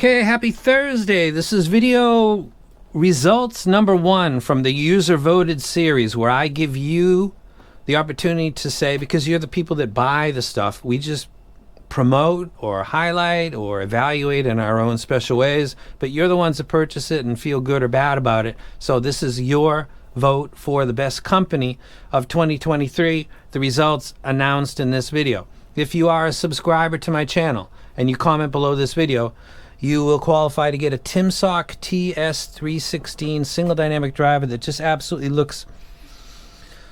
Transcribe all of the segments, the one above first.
Okay, happy Thursday. This is video results number 1 from the user voted series, where I give you the opportunity to say, because you're the people that buy the stuff, we just promote or highlight or evaluate in our own special ways, but you're the ones that purchase it and feel good or bad about it. So this is your vote for the best company of 2023, the results announced in this video. If you are a subscriber to my channel and you comment below this video, you will qualify to get a Timsock TS316 single dynamic driver that just absolutely looks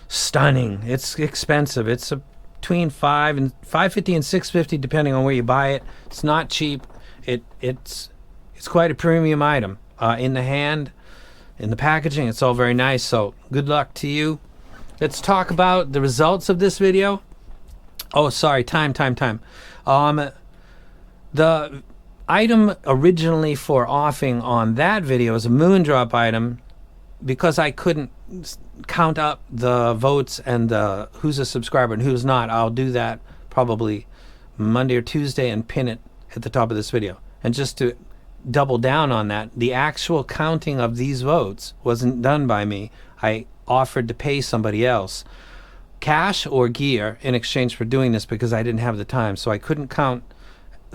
stunning. It's expensive. It's between $550 and $650 depending on where you buy it. It's not cheap. It's quite a premium item. In the hand, in the packaging, it's all very nice. So good luck to you. Let's talk about the results of this video. Oh, sorry, time. The item originally for offing on that video is a Moondrop item. Because I couldn't count up the votes and who's a subscriber and who's not, I'll do that probably Monday or Tuesday and pin it at the top of this video. And just to double down on that, the actual counting of these votes wasn't done by me. I offered to pay somebody else cash or gear in exchange for doing this because I didn't have the time. So I couldn't count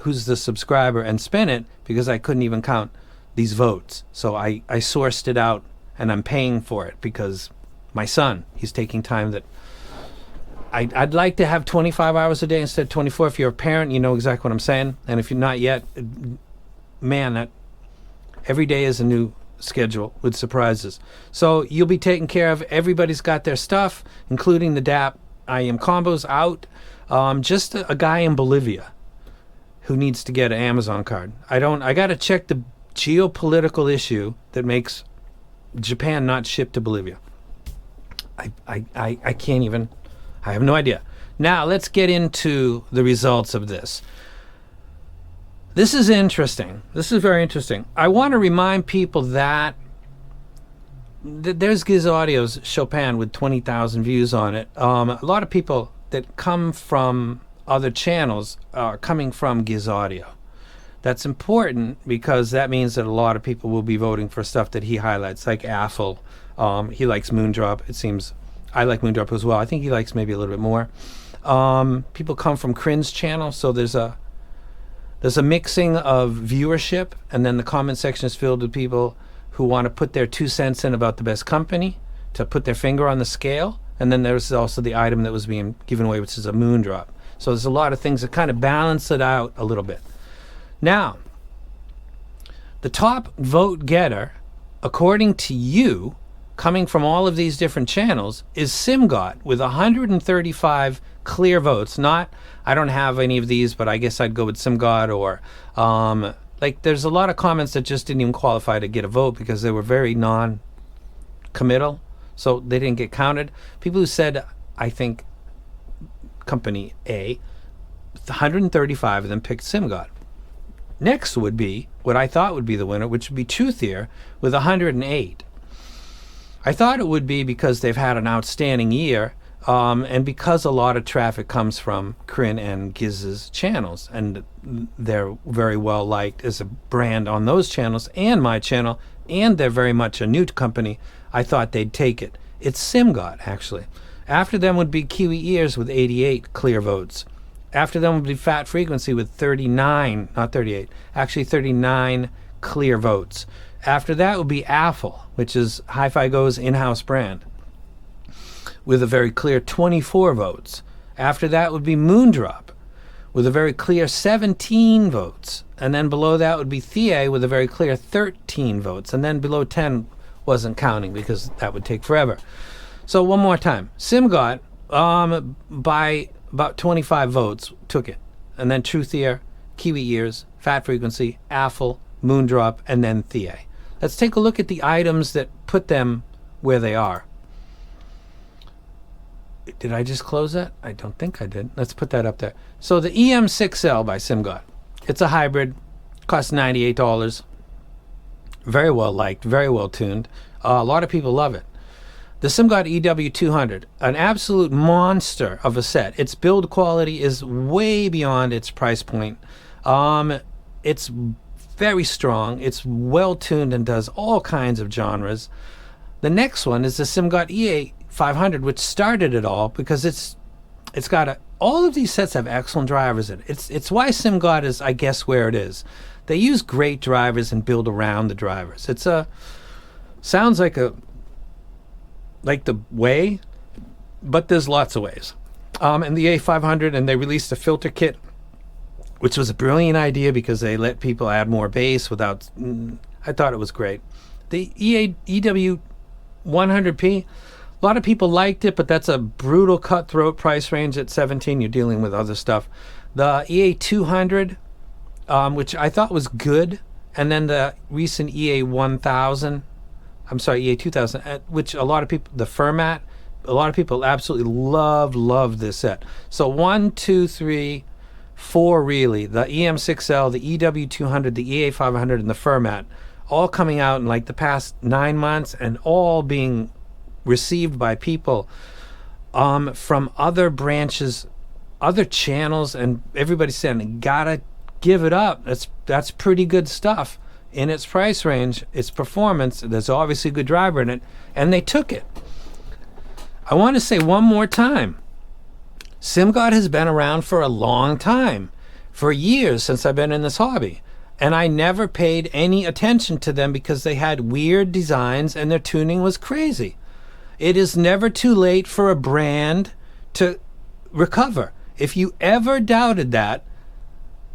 who's the subscriber and spin it because I couldn't even count these votes. So I sourced it out, and I'm paying for it because my son, he's taking time that I'd like to have 25 hours a day instead of 24. If you're a parent, you know exactly what I'm saying. And if you're not yet, man, that every day is a new schedule with surprises. So you'll be taken care of. Everybody's got their stuff, including the DAP IM combos out. Just a guy in Bolivia who needs to get an Amazon card. I got to check the geopolitical issue that makes Japan not shipped to Bolivia. I can't even, I have no idea. Now let's get into the results of this. This is interesting. This is very interesting. I want to remind people that there's Giz Audio's Chopin with 20,000 views on it. A lot of people that come from other channels are coming from Giz Audio. That's important because that means that a lot of people will be voting for stuff that he highlights, like Affle. He likes Moondrop. It seems I like Moondrop as well. I think he likes maybe a little bit more. People come from Crin's channel, so there's a mixing of viewership, and then the comment section is filled with people who want to put their 2 cents in about the best company, to put their finger on the scale, and then there's also the item that was being given away, which is a Moondrop. So there's a lot of things that kind of balance it out a little bit. Now, the top vote getter, according to you, coming from all of these different channels, is SimGot with 135 clear votes. Not, I don't have any of these, but I guess I'd go with SimGot, or like there's a lot of comments that just didn't even qualify to get a vote because they were very non-committal, so they didn't get counted. People who said, I think, company A, 135 of them picked SimGot. Next would be what I thought would be the winner, which would be Truthier with 108. I thought it would be because they've had an outstanding year, and because a lot of traffic comes from Crin and Giz's channels, and they're very well liked as a brand on those channels and my channel, and they're very much a new company. I thought they'd take it. It's SimGot, actually. After them would be Kiwi Ears with 88 clear votes. After them would be Fat Frequency with 39, not 38, actually 39 clear votes. After that would be Affle, which is Hi-Fi Go's in-house brand, with a very clear 24 votes. After that would be Moondrop, with a very clear 17 votes. And then below that would be Thea with a very clear 13 votes. And then below 10 wasn't counting because that would take forever. So one more time. SimGot, by about 25 votes, took it. And then Truthier, Kiwi Ears, Fat Frequency, Affle, Moondrop, and then Thea. Let's take a look at the items that put them where they are. Did I just close that? I don't think I did. Let's put that up there. So the EM6L by SimGot. It's a hybrid. Costs $98. Very well liked. Very well tuned. A lot of people love it. The SimGot EW200, an absolute monster of a set. Its build quality is way beyond its price point. It's very strong. It's well tuned and does all kinds of genres. The next one is the SimGot EA500, which started it all because it's got all of these sets have excellent drivers in it. It's why SimGot is, I guess, where it is. They use great drivers and build around the drivers. Sounds like the way, but there's lots of ways. And the A500, and they released a filter kit, which was a brilliant idea because they let people add more bass without. I thought it was great. The EW 100p, a lot of people liked it, but that's a brutal cutthroat price range at 17. You're dealing with other stuff. The EA 200, which I thought was good, and then the recent EA 1000. I'm sorry, EA 2000, which a lot of people, the Fermat, a lot of people absolutely love this set. So 1, 2, 3, 4 really, the EM6L, the EW 200, the EA 500, and the Fermat, all coming out in like the past 9 months and all being received by people from other branches, other channels, and everybody's saying, gotta give it up. That's pretty good stuff. In its price range, its performance, there's obviously a good driver in it, and they took it. I want to say one more time, SimGot has been around for a long time, for years since I've been in this hobby, and I never paid any attention to them because they had weird designs and their tuning was crazy. It is never too late for a brand to recover. If you ever doubted that,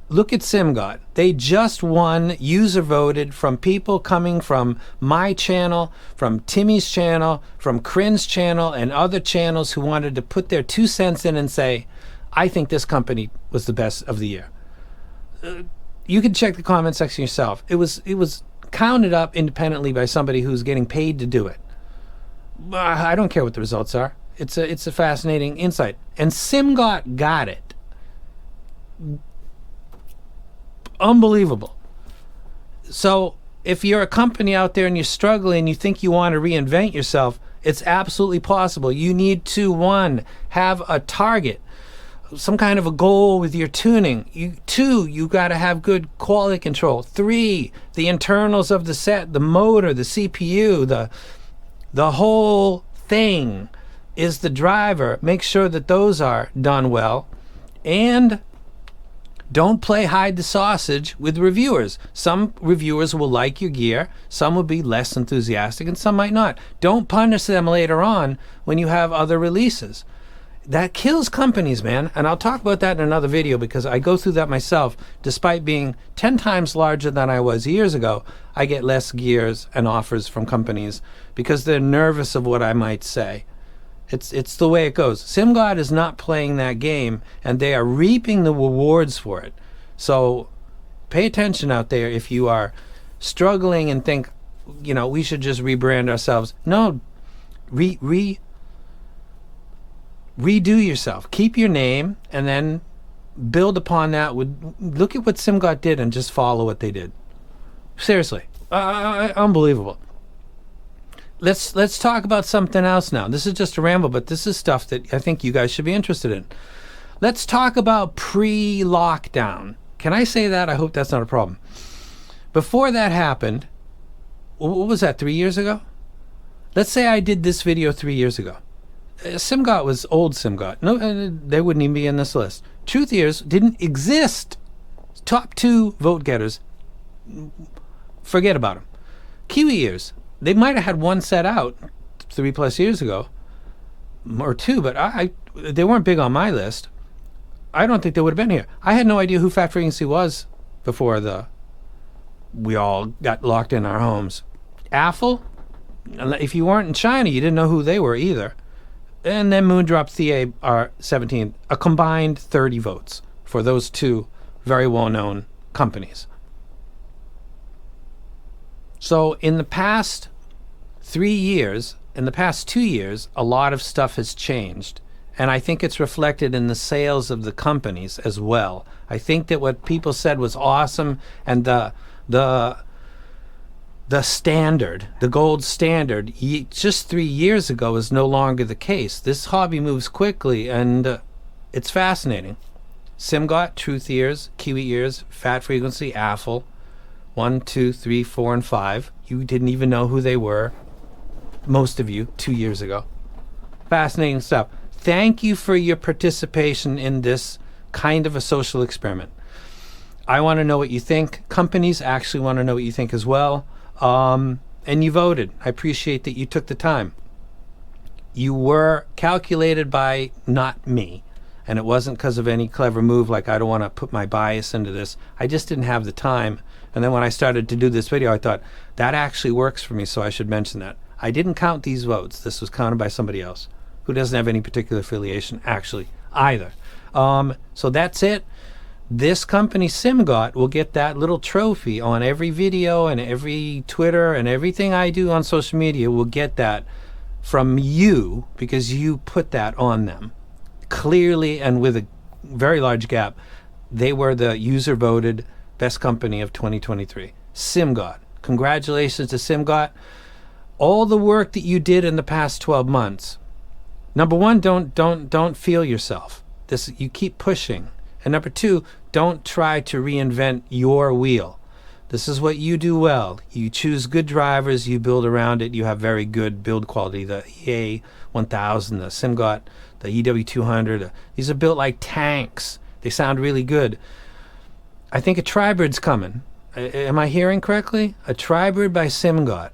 look at SimGot. They just won user voted from people coming from my channel, from Timmy's channel, from Crin's channel, and other channels who wanted to put their 2 cents in and say, I think this company was the best of the year. You can check the comment section yourself. It was counted up independently by somebody who's getting paid to do it. I don't care what the results are. It's a fascinating insight. And SimGot got it. Unbelievable. So if you're a company out there and you're struggling, you think you want to reinvent yourself, it's absolutely possible. You need to, 1, have a target, some kind of a goal with your tuning. 2, you got to have good quality control. 3, the internals of the set, the motor, the CPU, the whole thing is the driver. Make sure that those are done well. And don't play hide the sausage with reviewers. Some reviewers will like your gear, some will be less enthusiastic, and some might not. Don't punish them later on when you have other releases. That kills companies, man. And I'll talk about that in another video because I go through that myself. Despite being 10 times larger than I was years ago, I get less gears and offers from companies because they're nervous of what I might say. It's the way it goes. SimGot is not playing that game, and they are reaping the rewards for it. So pay attention out there if you are struggling and think, we should just rebrand ourselves. No, redo yourself. Keep your name, and then build upon that. Look at what SimGot did and just follow what they did. Seriously, unbelievable. Let's talk about something else now. This is just a ramble, but this is stuff that I think you guys should be interested in. Let's talk about pre-lockdown. Can I say that? I hope that's not a problem. Before that happened, what was that, 3 years ago? Let's say I did this video 3 years ago. SimGot was old SimGot. No, they wouldn't even be in this list. Truth Ears didn't exist. Top 2 vote getters, forget about them. Kiwi Ears, they might have had one set out 3+ years ago, or 2, but they weren't big on my list. I don't think they would have been here. I had no idea who Fat Frequency was before we all got locked in our homes. Affle, if you weren't in China, you didn't know who they were either. And then Moondrop's CA17, a combined 30 votes for those 2 very well-known companies. So in the past 3 years, in the past 2 years, a lot of stuff has changed. And I think it's reflected in the sales of the companies as well. I think that what people said was awesome, and the standard, the gold standard, just 3 years ago is no longer the case. This hobby moves quickly, and it's fascinating. SimGot, Truth Ears, Kiwi Ears, Fat Frequency, Affle, 1, 2, 3, 4, and 5. You didn't even know who they were, most of you, 2 years ago. Fascinating stuff. Thank you for your participation in this kind of a social experiment. I want to know what you think. Companies actually want to know what you think as well. And you voted. I appreciate that you took the time. You were calculated by not me. And it wasn't because of any clever move like I don't want to put my bias into this. I just didn't have the time. And then when I started to do this video, I thought, that actually works for me, so I should mention that. I didn't count these votes. This was counted by somebody else who doesn't have any particular affiliation, actually, either. So that's it. This company, SimGot, will get that little trophy on every video and every Twitter and everything I do on social media will get that from you because you put that on them. Clearly and with a very large gap, they were the user-voted best company of 2023. SimGot. Congratulations to SimGot. All the work that you did in the past 12 months. Number one, don't feel yourself. You keep pushing. And number two, don't try to reinvent your wheel. This is what you do well. You choose good drivers, you build around it, you have very good build quality. The EA1000, the SimGot, the EW200, these are built like tanks. They sound really good. I think a Tribird's coming. Am I hearing correctly? A Tribird by SimGot.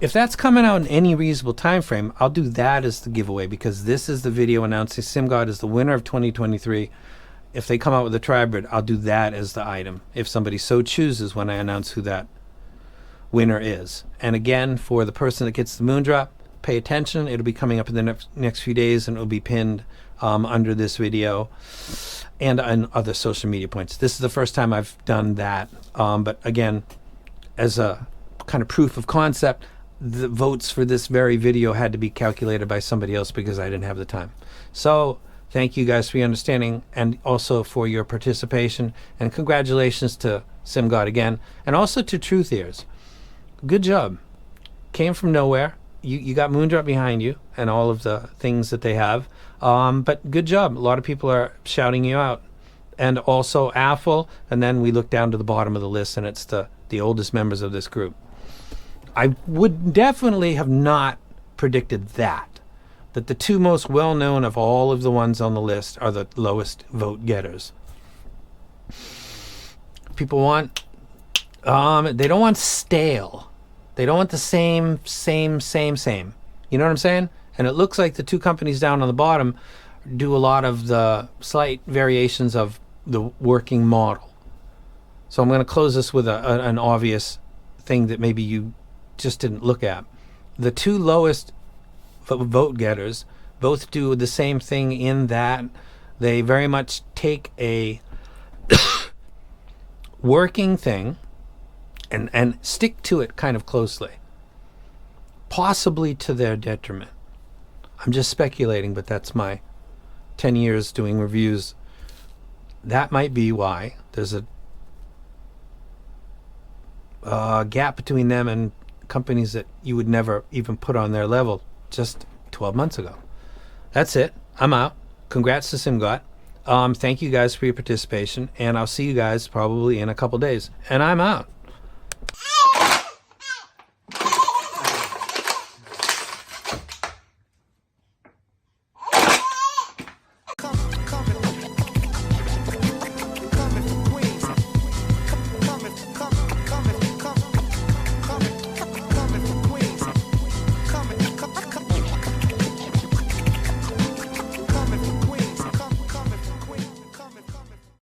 If that's coming out in any reasonable time frame, I'll do that as the giveaway because this is the video announcing SimGot is the winner of 2023. If they come out with a Tribird, I'll do that as the item if somebody so chooses when I announce who that winner is. And again, for the person that gets the Moondrop, pay attention. It'll be coming up in the next few days and it'll be pinned under this video and on other social media points. This is the first time I've done that. But again, as a kind of proof of concept, the votes for this very video had to be calculated by somebody else because I didn't have the time. So thank you guys for your understanding and also for your participation. And congratulations to SimGot again. And also to Truth Ears. Good job. Came from nowhere. You got Moondrop behind you and all of the things that they have. But good job. A lot of people are shouting you out. And also AFL. And then we look down to the bottom of the list and it's the oldest members of this group. I would definitely have not predicted that the two most well-known of all of the ones on the list are the lowest vote getters. People want, they don't want stale. They don't want the same. You know what I'm saying? And it looks like the two companies down on the bottom do a lot of the slight variations of the working model. So I'm going to close this with an obvious thing that maybe you just didn't look at. The two lowest vote getters both do the same thing in that they very much take a working thing and stick to it kind of closely, possibly to their detriment. I'm just speculating, but that's my 10 years doing reviews. That might be why there's a gap between them and companies that you would never even put on their level just 12 months ago. That's it. I'm out. Congrats to SimGot. Thank you guys for your participation, and I'll see you guys probably in a couple days. And I'm out.